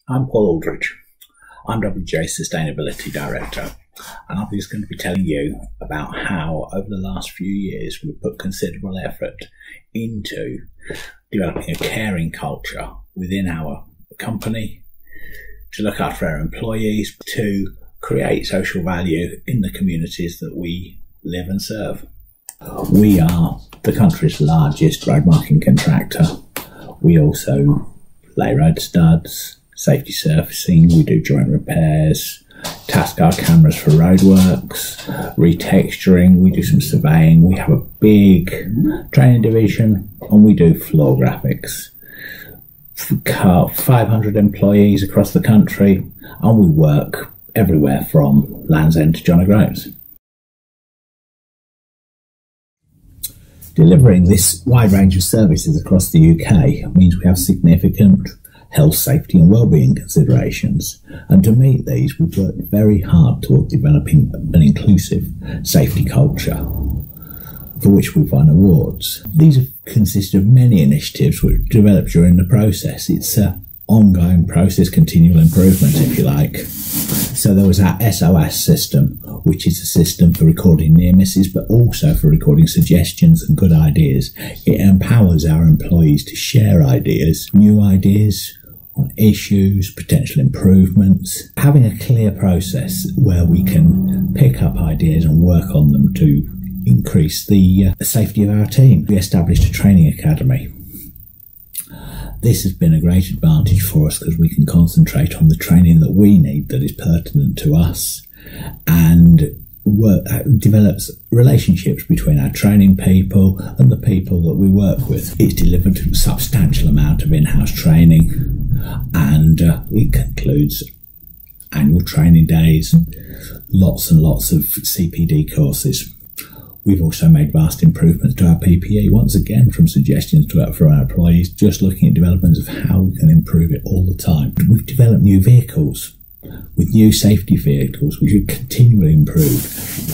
I'm Paul Aldridge. I'm WJ's Sustainability Director, and I'm just going to be telling you about how over the last few years we've put considerable effort into developing a caring culture within our company to look after our employees, to create social value in the communities that we live and serve. We are the country's largest road marking contractor. We also lay road studs, safety surfacing, we do joint repairs, task our cameras for roadworks, retexturing, we do some surveying, we have a big training division, and we do floor graphics. 500 employees across the country, and we work everywhere from Land's End to John O'Groats. Delivering this wide range of services across the UK means we have significant health, safety and wellbeing considerations, and to meet these we've worked very hard towards developing an inclusive safety culture, for which we've won awards. These have consisted of many initiatives which were developed during the process. It's an ongoing process, continual improvement if you like. So there was our SOS system, which is a system for recording near misses, but also for recording suggestions and good ideas. It empowers our employees to share ideas, new ideas on issues, potential improvements. Having a clear process where we can pick up ideas and work on them to increase the safety of our team. We established a training academy. This has been a great advantage for us because we can concentrate on the training that we need that is pertinent to us, and develops relationships between our training people and the people that we work with. It's delivered a substantial amount of in-house training, and it concludes annual training days, lots and lots of CPD courses. We've also made vast improvements to our PPE, once again from suggestions for our employees, just looking at developments of how we can improve it all the time. We've developed new vehicles, with new safety vehicles, which are continually improved.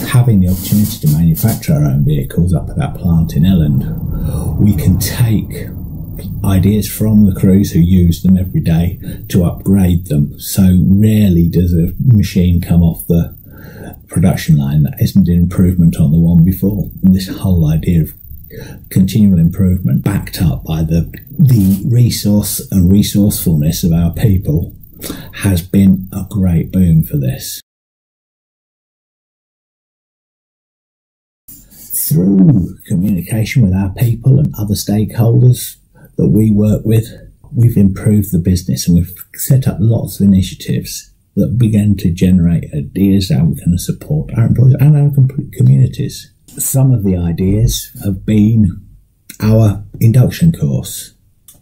Having the opportunity to manufacture our own vehicles up at our plant in Elland, we can take ideas from the crews who use them every day to upgrade them. So rarely does a machine come off the production line that isn't an improvement on the one before. And this whole idea of continual improvement, backed up by the resource and resourcefulness of our people, has been a great boom for this. Through communication with our people and other stakeholders that we work with, we've improved the business, and we've set up lots of initiatives that began to generate ideas how we can support our employees and our communities. Some of the ideas have been our induction course,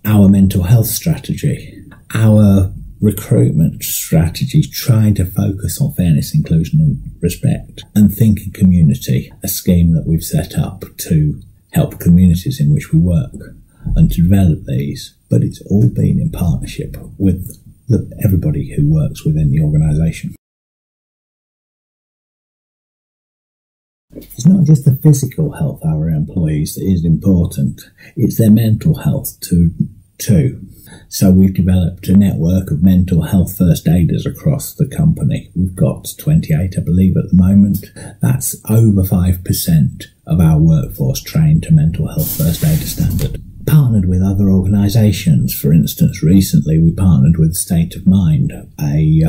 our mental health strategy, our recruitment strategy, trying to focus on fairness, inclusion and respect, and Thinking Community, a scheme that we've set up to help communities in which we work and to develop these. But it's all been in partnership with everybody who works within the organisation. It's not just the physical health of our employees that is important, it's their mental health too. So we've developed a network of mental health first aiders across the company. We've got 28, I believe, at the moment. That's over 5% of our workforce trained to mental health first aider standard. Partnered with other organisations. For instance, recently we partnered with State of Mind, a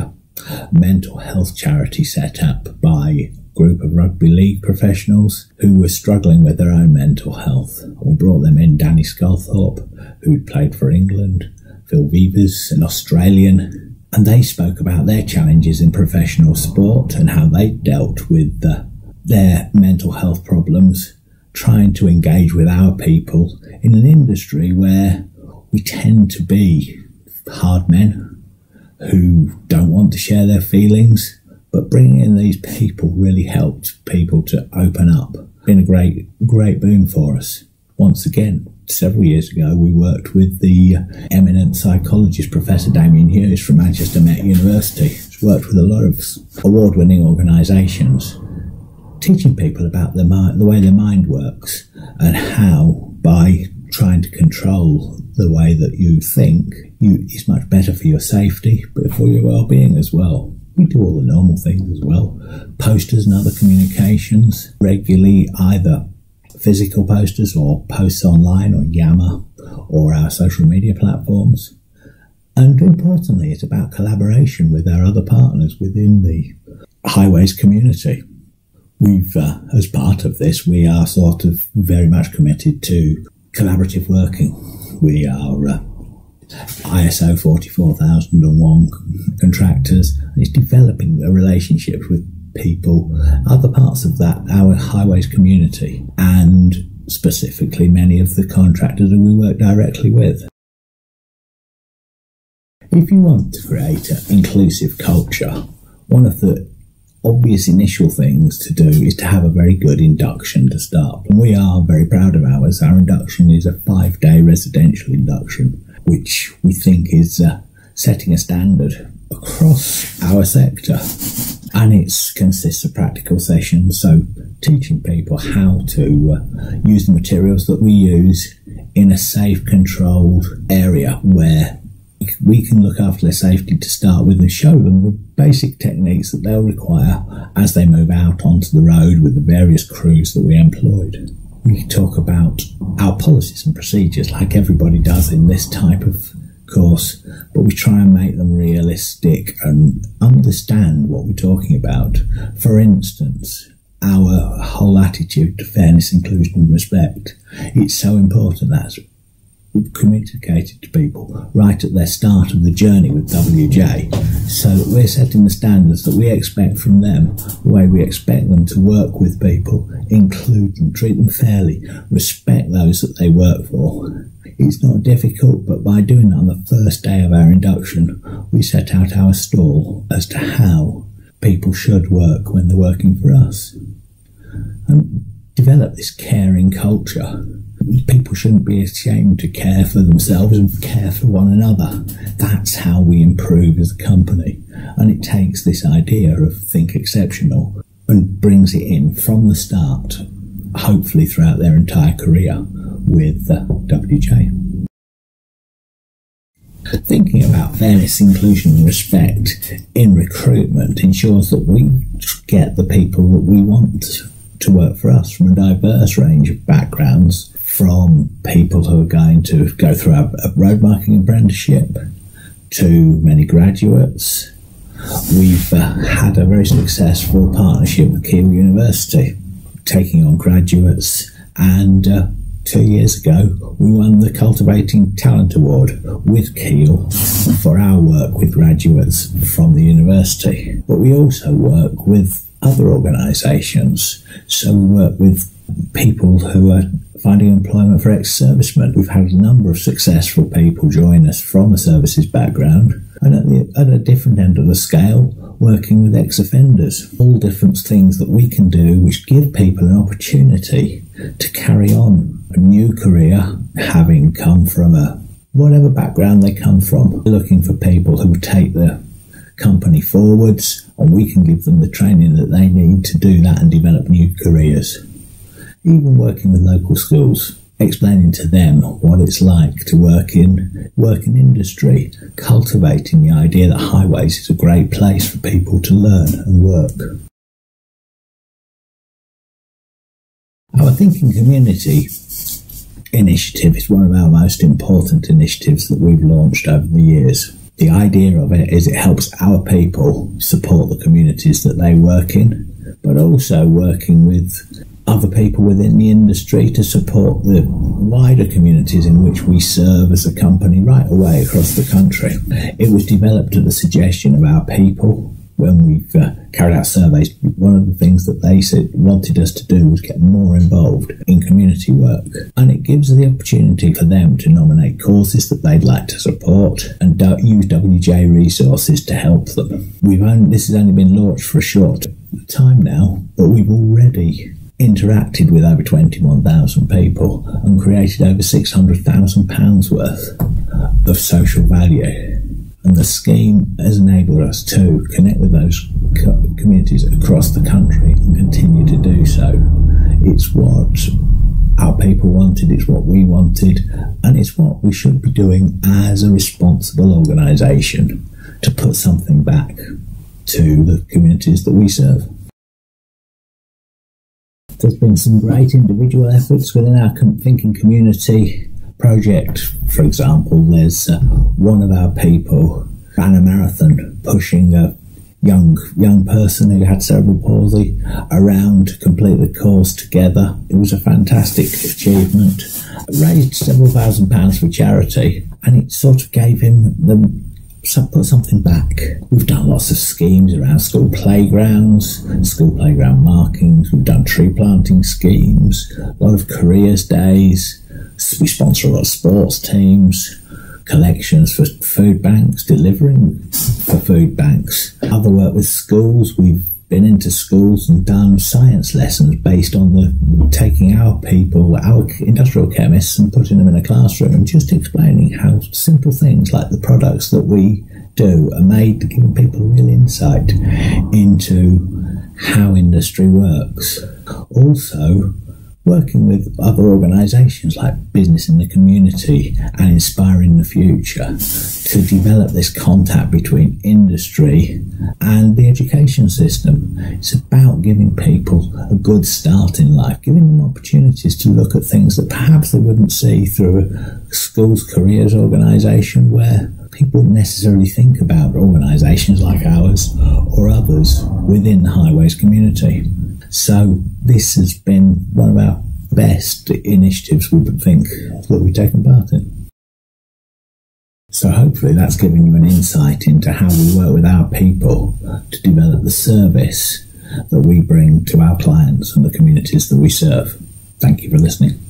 mental health charity set up by a group of rugby league professionals who were struggling with their own mental health. We brought them in, Danny Sculthorpe, who'd played for England, Phil Vivers, an Australian, and they spoke about their challenges in professional sport and how they dealt with their mental health problems, trying to engage with our people in an industry where we tend to be hard men who don't want to share their feelings, but bringing in these people really helped people to open up. It's been a great boom for us. Once again, several years ago we worked with the eminent psychologist Professor Damien Hughes from Manchester Met University. He's worked with a lot of award-winning organisations, teaching people about the way their mind works and how, by trying to control the way that you think, It's much better for your safety, but for your well-being as well. We do all the normal things as well. Posters and other communications regularly, either physical posters or posts online on Yammer or our social media platforms. And importantly, it's about collaboration with our other partners within the highways community. We've, as part of this, we are sort of very much committed to collaborative working. We are ISO 44001 contractors, and it's developing the relationships with people, other parts of that, our highways community, and specifically many of the contractors that we work directly with. If you want to create an inclusive culture, one of the obvious initial things to do is to have a very good induction to start. And we are very proud of ours. Our induction is a 5-day residential induction, which we think is setting a standard across our sector. And it consists of practical sessions, so teaching people how to use the materials that we use in a safe, controlled area where we can look after their safety to start with and show them the basic techniques that they'll require as they move out onto the road with the various crews that we employed. We talk about our policies and procedures like everybody does in this type of course, but we try and make them realistic and understand what we're talking about. For instance, our whole attitude to fairness, inclusion and respect. It's so important that we've communicated to people right at their start of the journey with WJ, so that we're setting the standards that we expect from them, the way we expect them to work with people, include them, treat them fairly, respect those that they work for. It's not difficult, but by doing that on the first day of our induction, we set out our stall as to how people should work when they're working for us. And develop this caring culture. People shouldn't be ashamed to care for themselves and care for one another. That's how we improve as a company. And it takes this idea of think exceptional and brings it in from the start, hopefully throughout their entire career with WJ. Thinking about fairness, inclusion and respect in recruitment ensures that we get the people that we want to work for us from a diverse range of backgrounds, from people who are going to go through a road marking apprenticeship to many graduates. We've had a very successful partnership with Keele University, taking on graduates, and 2 years ago we won the Cultivating Talent Award with Keele for our work with graduates from the university. But we also work with other organisations, so we work with people who are finding employment for ex-servicemen. We've had a number of successful people join us from a services background, and at a different end of the scale, working with ex-offenders. All different things that we can do which give people an opportunity to carry on a new career, having come from whatever background they come from. We're looking for people who will take the company forwards, and we can give them the training that they need to do that and develop new careers. Even working with local schools, explaining to them what it's like to work in industry, cultivating the idea that highways is a great place for people to learn and work. Our Thinking Community initiative is one of our most important initiatives that we've launched over the years. The idea of it is it helps our people support the communities that they work in, but also working with other people within the industry to support the wider communities in which we serve as a company right away across the country. It was developed at the suggestion of our people. When we've carried out surveys, one of the things that they wanted us to do was get more involved in community work. And it gives the opportunity for them to nominate causes that they'd like to support and use WJ resources to help them. This has only been launched for a short time now, but we've already interacted with over 21,000 people and created over £600,000 worth of social value. And the scheme has enabled us to connect with those communities across the country and continue to do so. It's what our people wanted, it's what we wanted, and it's what we should be doing as a responsible organisation to put something back to the communities that we serve. There's been some great individual efforts within our Thinking Community project. For example, there's one of our people ran a marathon pushing a young person who had cerebral palsy around to complete the course together. It was a fantastic achievement. It raised several £1,000s for charity, and it sort of gave him put something back. We've done lots of schemes around school playgrounds, school playground markings. We've done tree planting schemes, a lot of careers days. We sponsor a lot of sports teams, collections for food banks, delivering for food banks. Other work with schools. We've been into schools and done science lessons based on taking our people, our industrial chemists, and putting them in a classroom and just explaining how simple things like the products that we do are made, giving people real insight into how industry works. Also, working with other organisations like Business in the Community and Inspiring the Future to develop this contact between industry and the education system. It's about giving people a good start in life, giving them opportunities to look at things that perhaps they wouldn't see through a schools careers organisation, where people wouldn't necessarily think about organisations like ours or others within the highways community. So this has been one of our best initiatives we would think that we've taken part in. So hopefully that's given you an insight into how we work with our people to develop the service that we bring to our clients and the communities that we serve. Thank you for listening.